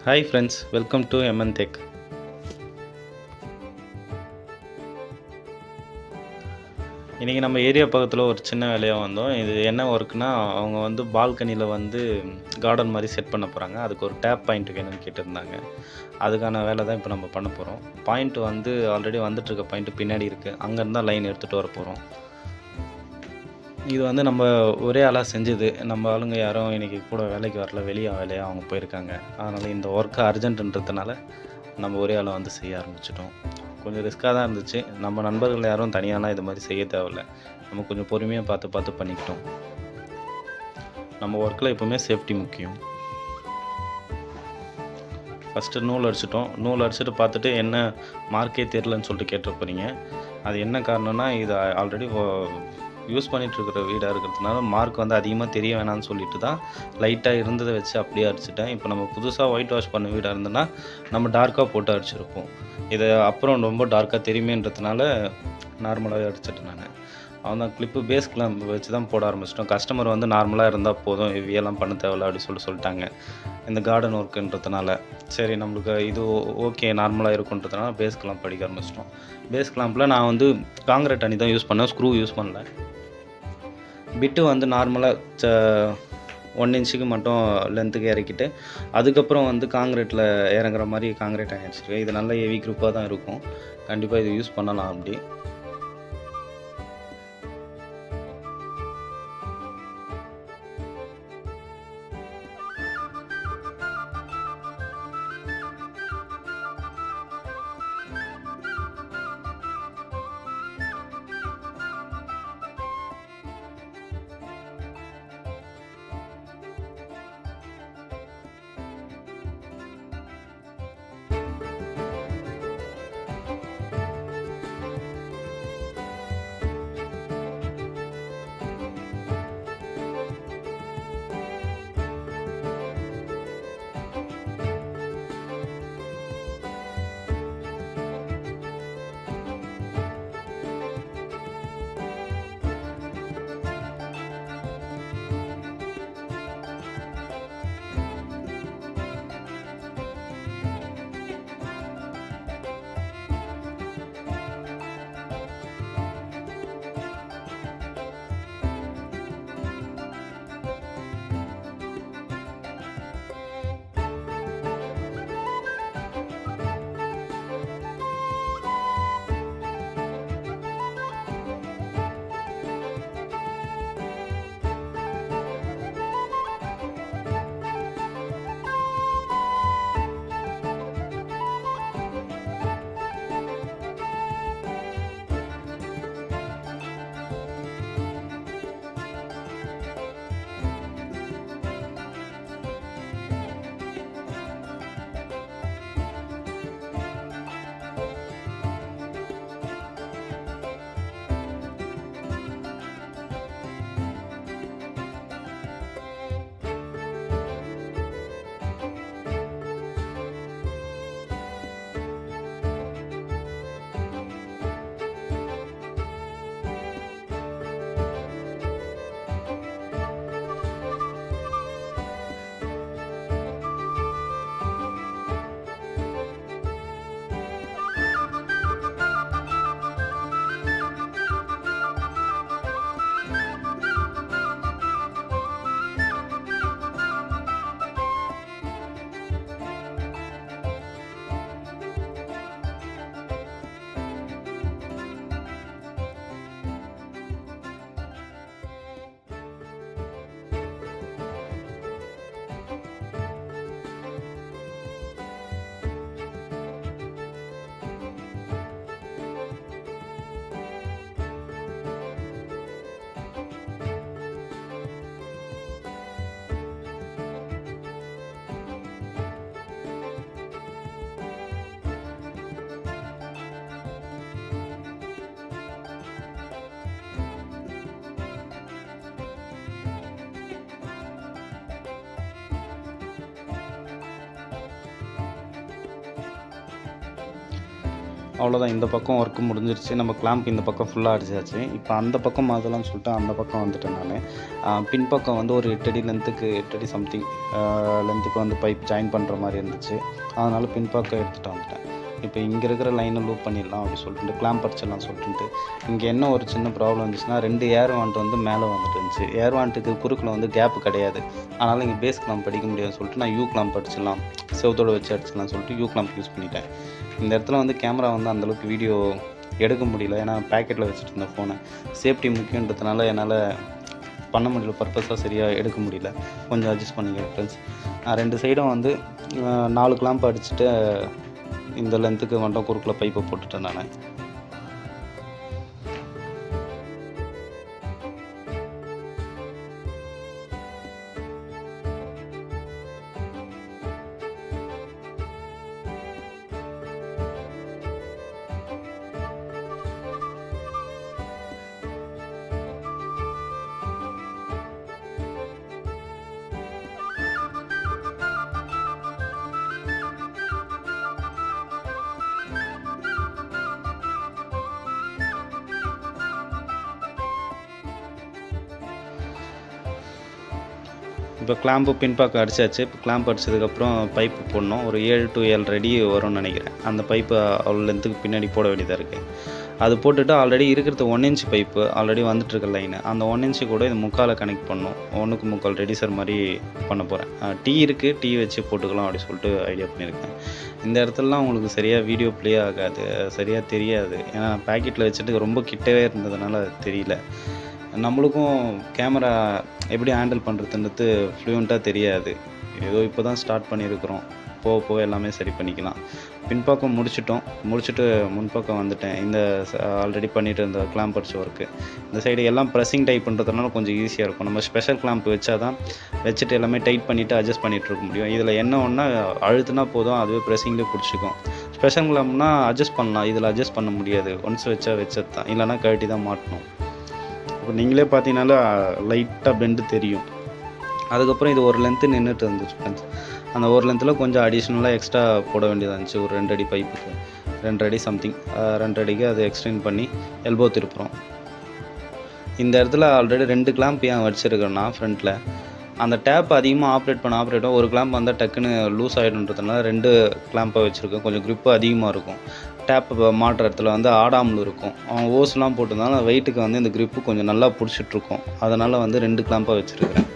Hi friends, welcome to MN tech. இன்றைக்கி நம்ம area பக்கத்தில் ஒரு சின்ன வேலையாக வந்தோம். இது என்ன ஒர்க்குனா, அவங்க வந்து பால்கனியில் வந்து கார்டன் மாதிரி செட் பண்ண போகிறாங்க. அதுக்கு ஒரு டேப் பாயிண்ட் வேணும்னு கேட்டிருந்தாங்க. அதுக்கான வேலை தான் இப்போ நம்ம பண்ண போகிறோம். பாயிண்ட் வந்து ஆல்ரெடி வந்துட்டுருக்க பாயிண்ட்டு பின்னாடி இருக்குது. அங்கேருந்து தான் லைன் எடுத்துகிட்டு வர போகிறோம். இது வந்து நம்ம ஒரே ஆளாக செஞ்சது. நம்ம ஆளுங்க யாரும் இன்றைக்கி கூட வேலைக்கு வரல, வெளியே வேலையாக அவங்க போயிருக்காங்க. அதனால் இந்த ஒர்க்கு அர்ஜென்ட்டுன்றதுனால நம்ம ஒரே ஆளாக வந்து செய்ய ஆரம்பிச்சிட்டோம். கொஞ்சம் ரிஸ்க்காக தான் இருந்துச்சு. நம்ம நண்பர்கள் யாரும் தனியாலாம் இது மாதிரி செய்ய தேவையில்ல. நம்ம கொஞ்சம் பொறுமையாக பார்த்து பார்த்து பண்ணிக்கிட்டோம். நம்ம ஒர்க்கில் எப்போவுமே சேஃப்டி முக்கியம். ஃபஸ்ட்டு நூல் அடிச்சிட்டோம். நூல் அடிச்சுட்டு பார்த்துட்டு என்ன மார்க்கே தெரிலன்னு சொல்லிட்டு கேட்டு போகிறீங்க. அது என்ன காரணம்னா, இது ஆல்ரெடி யூஸ் பண்ணிகிட்ருக்கிற வீடாக இருக்கிறதுனால மார்க் வந்து அதிகமாக தெரிய வேணாம்னு சொல்லிட்டு தான் லைட்டாக இருந்ததை வச்சு அப்படியே அடிச்சிட்டேன். இப்போ நம்ம புதுசாக ஒயிட் வாஷ் பண்ண வீடாக இருந்ததுன்னா நம்ம டார்க்காக போட்டு அடிச்சிருப்போம். இதை அப்புறம் ரொம்ப டார்க்காக தெரியுமேன்றதுனால நார்மலாகவே அடிச்சிட்டேன் நான். அவன் தான் கிளிப்பு பேஸ் கிளாம்ப் வச்சு தான் போட ஆரம்பிச்சிட்டோம். கஸ்டமர் வந்து நார்மலாக இருந்தால் போதும், ஹெவியெல்லாம் பண்ண தேவையில்ல அப்படி சொல்லிட்டாங்க. இந்த கார்டன் ஒர்க்குன்றதுனால சரி நம்மளுக்கு இது ஓகே நார்மலாக இருக்குன்றதுனால பேஸ் கிளாம்ப் அடிக்க ஆரம்பிச்சிட்டோம். பேஸ் கிளாம்பில் நான் வந்து காங்கிரீட் அணி தான் யூஸ் பண்ணேன், ஸ்க்ரூ யூஸ் பண்ணல. பிட்டு வந்து நார்மலாக 1 இன்ச்சுக்கு மட்டும் லென்த்துக்கு இறக்கிட்டு அதுக்கப்புறம் வந்து காங்கிரீட்டில் இறங்குற மாதிரி காங்கிரீட் அடிச்சிருக்கேன். இது நல்ல ஹெவி குரூப்பாக தான் இருக்கும். கண்டிப்பாக இது யூஸ் பண்ணலாம் அப்படி. அவ்வளோதான். இந்த பக்கம் ஒர்க்கு முடிஞ்சிருச்சு. நம்ம கிளாம்ப் இந்த பக்கம் ஃபுல்லாக அடிச்சாச்சு. இப்போ அந்த பக்கம் மாற்றலாம்னு சொல்லிட்டு அந்த பக்கம் வந்துட்டேன் நானு. பின்பக்கம் வந்து ஒரு 8 அடி லென்த்துக்கு 8 அடி சம்திங் லென்த்துக்கு வந்து பைப் ஜாயின் பண்ணுற மாரி இருந்துச்சு. அதனால் பின்பக்கம் எடுத்துகிட்டு வந்துட்டேன். இப்போ இங்கே இருக்கிற லைனை லூப் பண்ணிடலாம் அப்படி சொல்லிட்டு கிளாம்ப் அடிச்சிடலாம் சொல்லிட்டு. இங்கே என்ன ஒரு சின்ன ப்ராப்ளம் இருந்துச்சுன்னா 2 ஏர் வாண்ட் வந்து மேலே வந்துட்டு இருந்துச்சு. ஏர் வாண்ட்டுக்கு குறுக்கில் வந்து கேப் கிடையாது. அதனால் இங்கே பேஸ் கிளாம்ப் அடிக்க முடியாதுன்னு சொல்லிட்டு நான் யூ கிளாம்ப் அடிச்சிடலாம், செவத்தோடு வச்சு அடிச்சிடலாம் சொல்லிட்டு யூ கிளாம்ப் யூஸ் பண்ணிட்டேன். இந்த இடத்துல வந்து கேமரா வந்து அந்தளவுக்கு வீடியோ எடுக்க முடியல. ஏன்னா பேக்கெட்டில் வச்சுட்டு இருந்த ஃபோனை சேஃப்டி முக்கியன்றதுனால என்னால் பண்ண முடியல, பர்பஸாக சரியாக எடுக்க முடியல. கொஞ்சம் அட்ஜஸ்ட் பண்ணிக்கிறேன் ஃப்ரெண்ட்ஸ். நான் 2 சைடும் வந்து 4 கிளாம்ப் அடிச்சுட்டு இந்த லென்த்துக்கு மட்டும் குறுக்கில் பைப்பை போட்டுட்டேன் நான். இப்போ கிளாம்பு பின்பக்கம் அடிச்சாச்சு. இப்போ கிளாம்ப் அடிச்சதுக்கப்புறம் பைப்பு போடணும். ஒரு 7 to 7.5 அடி வரும்னு நினைக்கிறேன். அந்த பைப்பு அவ்வளோ லென்த்துக்கு பின்னாடி போட வேண்டியதாக இருக்குது. அது போட்டுட்டு ஆல்ரெடி இருக்கிறது 1 inch பைப்பு ஆல்ரெடி வந்துட்டுருக்க லைனு. அந்த 1 inch கூட இது முக்கால கனெக்ட் பண்ணணும். 1க்கு 3/4 ரெடிசர் மாதிரி பண்ண போகிறேன். டீ இருக்குது, டீ வச்சு போட்டுக்கலாம் அப்படி சொல்லிட்டு ஐடியா பண்ணியிருக்கேன். இந்த இடத்துலலாம் உங்களுக்கு சரியாக வீடியோ ப்ளே ஆகாது, சரியாக தெரியாது. ஏன்னா பேக்கெட்டில் வச்சுட்டு ரொம்ப கிட்டவே இருந்ததுனால தெரியல. நம்மளுக்கும் கேமரா எப்படி ஹேண்டில் பண்ணுறதுன்றது ஃப்ளூயண்ட்டாக தெரியாது. ஏதோ இப்போ தான் ஸ்டார்ட் பண்ணியிருக்கிறோம். போக போக எல்லாமே சரி பண்ணிக்கலாம். பின்பக்கம் முடிச்சுட்டு முன்பக்கம் வந்துட்டேன். இந்த ஆல்ரெடி பண்ணிட்டு இருந்த கிளாம்ப் அடிச்ச ஒர்க்கு இந்த சைடு எல்லாம் ப்ரெஸ்ஸிங் டைப் பண்ணுறதுனால கொஞ்சம் ஈஸியாக இருக்கும். நம்ம ஸ்பெஷல் கிளாம்ப் வச்சா தான் வச்சுட்டு எல்லாமே டைட் பண்ணிவிட்டு அட்ஜஸ்ட் பண்ணிகிட்டு இருக்க முடியும். இதில் என்ன ஒன்றா அழுத்துனா போதும், அதுவே ப்ரெஸ்ஸிங்லேயே பிடிச்சிக்கும். ஸ்பெஷல் கிளாம்ப்னா அட்ஜஸ்ட் பண்ணலாம், இதில் அட்ஜஸ்ட் பண்ண முடியாது. ஒன்ஸ் வச்சது தான், இல்லைனா கழட்டி தான் மாட்டணும். இப்போ நீங்களே பார்த்தீங்கன்னால லைட்டாக பெண்டு தெரியும். அதுக்கப்புறம் இது ஒரு லென்த்து நின்றுட்டு இருந்துச்சு ஃப்ரெண்ட்ஸ். அந்த ஒரு லென்த்தில் கொஞ்சம் அடிஷ்னலாக எக்ஸ்ட்ரா போட வேண்டியதாக இருந்துச்சு. ஒரு 2 அடி பைப்புக்கு 2 அடி சம்திங் 2 அடிக்கு அதை எக்ஸ்டெண்ட் பண்ணி எல்போ திருப்புறோம். இந்த இடத்துல ஆல்ரெடி 2 கிளாம்ப் ஏன் வச்சுருக்கேன்னா ஃப்ரண்ட்டில் அந்த டேப் அதிகமாக ஆப்ரேட் ஒரு கிளாம்ப் வந்தால் டக்குன்னு லூஸ் ஆகிடுன்றதுனால 2 கிளாம்பை வச்சுருக்கேன். கொஞ்சம் க்ரிப்பு அதிகமாக இருக்கும். டேப் மாட்டுற இடத்துல வந்து ஆடாமல் இருக்கும். அவன் ஓஸ்லாம் போட்டிருந்தாலும் வெயிட்டுக்கு வந்து இந்த க்ரிப்பு கொஞ்சம் நல்லா பிடிச்சிட்ருக்கும். அதனால் வந்து 2 கிளாம்பாக வச்சுருக்கேன்.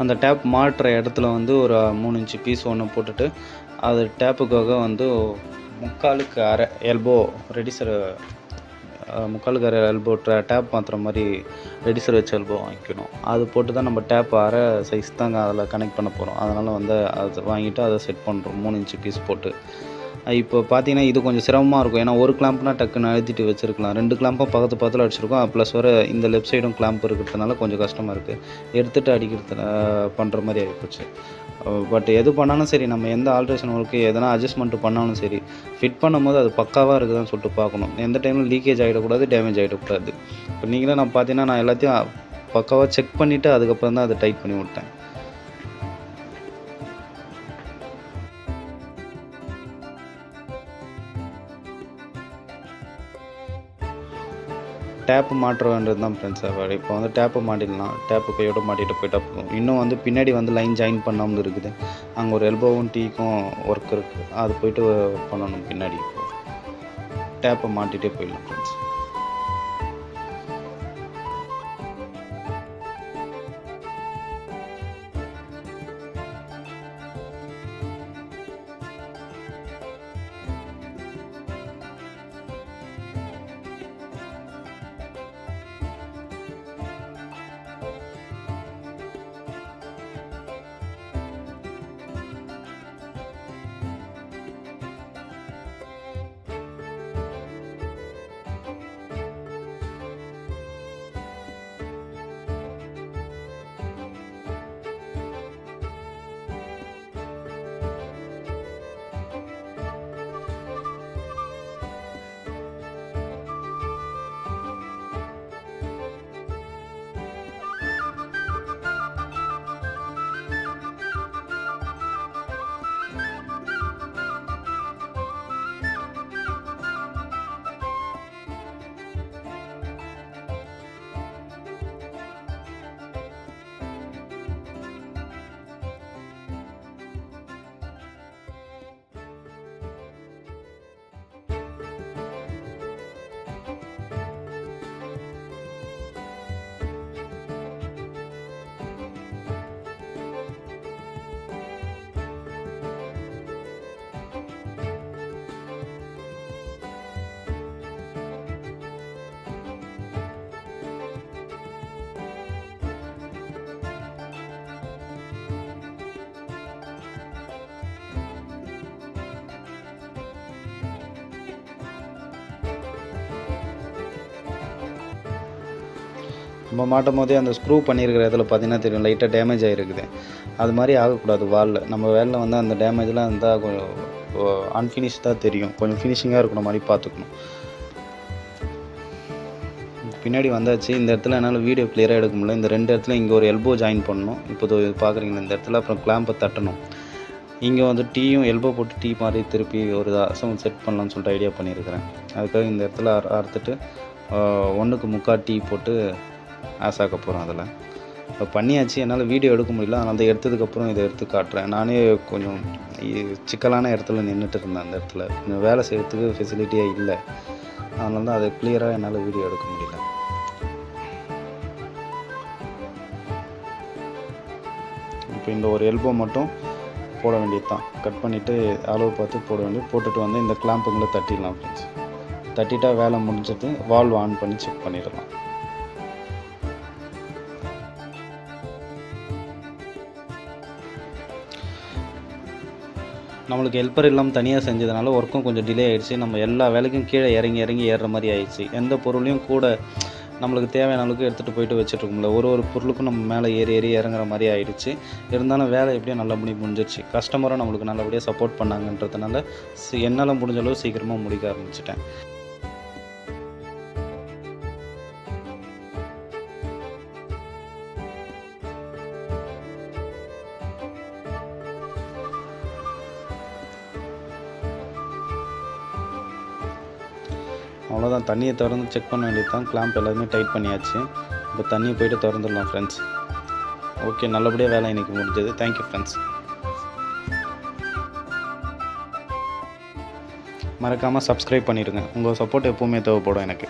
அந்த டேப் மாட்டுற இடத்துல வந்து ஒரு 3 இன்ச்சு பீஸ் ஒன்று போட்டுட்டு அது டேப்புக்காக வந்து 3/4 எல்போ ரெடிசர் 3/4 எல்போ டேப் மாற்றுற மாதிரி ரெடிசர் வச்ச எல்போ வாங்கிக்கணும். அது போட்டு தான் நம்ம டேப் அரை சைஸ் தாங்க அதில் கனெக்ட் பண்ண போகிறோம். அதனால் வந்து அது வாங்கிட்டு அதை செட் பண்ணுறோம் 3 இன்ச்சு பீஸ் போட்டு. இப்போ பார்த்தீங்கன்னா இது கொஞ்சம் சிரமமாக இருக்கும். ஏன்னா ஒரு கிளாம்ப்னா டக்குன்னு அழுத்திட்டு வச்சுருக்கலாம். 2 கிளாம்பும் பக்கத்தில் அடிச்சிருக்கோம். ப்ளஸ் வர இந்த லெஃப்ட் சைடும் கிளாம்ப் இருக்கிறதுனால கொஞ்சம் கஷ்டமாக இருக்குது. எடுத்துகிட்டு அடிக்கிறது பண்ணுற மாதிரி ஆகிப்போச்சு. பட் எது பண்ணாலும் சரி, நம்ம எந்த ஆல்ட்ரேஷன் ஒர்க்கு எதனா அட்ஜஸ்ட்மெண்ட் பண்ணாலும் சரி, ஃபிட் பண்ணும்போது அது பக்காவாக இருக்குதான்னு சொல்லிட்டு பார்க்கணும். எந்த டைமில் லீக்கேஜ் ஆகிடக்கூடாது, டேமேஜ் ஆகிடக்கூடாது. இப்போ நீங்களே நான் பார்த்தீங்கன்னா நான் எல்லாத்தையும் பக்காவாக செக் பண்ணிவிட்டு அதுக்கப்புறம் தான் அதை டைட் பண்ணி விட்டேன். டேப்பு மாற்ற வேண்டியது தான் ஃப்ரெண்ட்ஸ். இப்போ வந்து டேப்பு மாட்டிடலாம். டேப்பு கையோட மாட்டிகிட்டு போயிட்டா போதும். இன்னும் வந்து பின்னாடி வந்து லைன் ஜாயின் பண்ணாமல் இருக்குது. அங்கே ஒரு எல்போவும் டீக்கும் ஒர்க் இருக்குது. அது போய்ட்டு பண்ணணும் பின்னாடி. டேப்பை மாட்டிகிட்டே போயிடலாம் ஃப்ரெண்ட்ஸ். நம்ம மாட்டும் போதே அந்த ஸ்க்ரூ பண்ணியிருக்கிற இடத்துல பார்த்தீங்கன்னா தெரியும் லைட்டாக டேமேஜ் ஆகிருக்குது. அது மாதிரி ஆகக்கூடாது வாலில். நம்ம வேலில் வந்து அந்த டேமேஜ்லாம் இருந்தால் கொஞ்சம் அன்ஃபினிஷ்டாக தெரியும். கொஞ்சம் ஃபினிஷிங்காக இருக்கிற மாதிரி பார்த்துக்கணும். பின்னாடி வந்தாச்சு. இந்த இடத்துல என்னால் வீடியோ கிளியராக எடுக்க முடியல. இந்த 2 இடத்துல இங்கே ஒரு எல்போ ஜாயின் பண்ணணும். இப்போ பார்க்குறீங்களா இந்த இடத்துல. அப்புறம் கிளாம்பை தட்டணும். இங்கே வந்து டீயும் எல்போ போட்டு டீ மாதிரி திருப்பி ஒரு அசம் செட் பண்ணலான்னு சொல்லிட்டு ஐடியா பண்ணியிருக்கிறேன். அதுக்காக இந்த இடத்துல அறுத்துட்டு 1க்கு 3/4 டீ போட்டு ஆசாக்க போகிறோம். அதில் இப்போ பண்ணியாச்சு. என்னால் வீடியோ எடுக்க முடியல. அதனால தான் எடுத்ததுக்கப்புறம் இதை எடுத்து காட்டுறேன். நானே கொஞ்சம் சிக்கலான இடத்துல நின்றுட்டு இருந்தேன். அந்த இடத்துல கொஞ்சம் வேலை செய்கிறதுக்கு ஃபெசிலிட்டியாக இல்லை. அதனால தான் அதை கிளியராக என்னால் வீடியோ எடுக்க முடியல. இப்போ இந்த ஒரு எல்போ மட்டும் போட வேண்டியது தான். கட் பண்ணிவிட்டு அளவு பார்த்து போட வேண்டியது. போட்டுட்டு வந்து இந்த கிளாம்புங்களை தட்டிடலாம் ஃப்ரெண்ட்ஸ். தட்டிட்டா வேலை முடிஞ்சது. வால்வ் ஆன் பண்ணி செக் பண்ணிடலாம். நம்மளுக்கு ஹெல்ப்பர் இல்லாமல் தனியாக செஞ்சதுனால ஒர்க்கும் கொஞ்சம் டிலே ஆகிடுச்சு. நம்ம எல்லா வேலைக்கும் கீழே இறங்கி ஏறுற மாதிரி ஆயிடுச்சு. எந்த பொருளையும் கூட நம்மளுக்கு தேவையான அளவுக்கு எடுத்துகிட்டு போயிட்டு வச்சுட்ருக்கோம்ல. ஒரு பொருளுக்கும் நம்ம மேலே ஏறி இறங்குற மாதிரி ஆகிடுச்சு. இருந்தாலும் வேலை எப்படியும் நல்லபடியாக முடிஞ்சிடுச்சு. கஸ்டமரும் நம்மளுக்கு நல்லபடியாக சப்போர்ட் பண்ணாங்கன்றதுனால என்னால் முடிஞ்ச அளவு சீக்கிரமாக முடிக்க ஆரம்பிச்சிட்டேன். அவ்வளோதான். தண்ணியை திறந்து செக் பண்ண வேண்டியது தான். கிளாம்ப் எல்லாமே டைட் பண்ணியாச்சு. இப்போ தண்ணியை போய்ட்டு திறந்துடலாம் ஃப்ரெண்ட்ஸ். ஓகே, நல்லபடியாக வேலை இன்றைக்கி முடிஞ்சது. Thank you friends. மறக்காமல் சப்ஸ்கிரைப் பண்ணிடுங்க. உங்கள் சப்போர்ட் எப்போவுமே தேவைப்படும் எனக்கு.